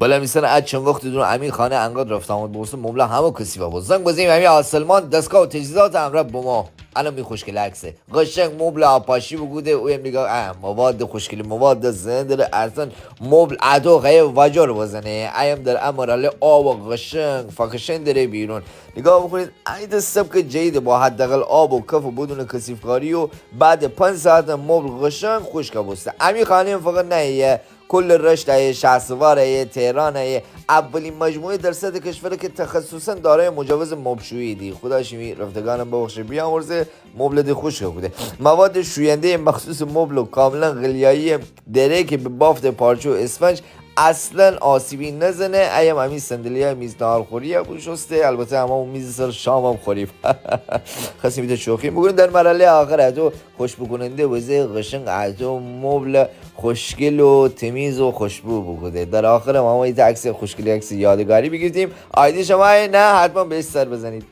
بالا میسن از چند وقت دون امی خانه انقدر رفت آمد بورس مبله همه کسی و بود زنگ بزنیم امی آسلمان دستگاه و تجهیزات امر بما الان می خوشگل عکسه قشنگ مبل آپاشی بگوده او میگه مواد خوشگلی مواد زنده داره ارزان مبل عدو غیه وجار بزنه ایم در امراله آب و قشنگ فکشن داره بیرون نگاه بکنید عید سبک جدید با حداقل آب و کف و بدون کثیفکاری و بعد 5 ساعت مبل قشنگ خشک بسته امی خانه فقط نه کل رشته شهسوار تهران اولین مجموعه در سطح کشور که تخصصا دارای مجوز مبشویی دی خدا شمی رفتگانم ببخشه بیامرزه مبل دی خوش بوده مواد شوینده مخصوص مبل و کاملا غلیایی دره که به بافت پارچه و اسفنج اصلا آسیبی نزنه ایم همین صندلی های میز نهارخوری هم شسته البته اون میز سر شام هم خوریم خواستیم بیده شوخی بگویم در مرحله آخر اتو خوش بکننده وزه قشنگ اتو مبل خوشگل و تمیز و خوشبو بگوده در آخر ما یه عکس خوشگلی عکس یادگاری بگیریم آیدی شما نه حتما بهش سر بزنید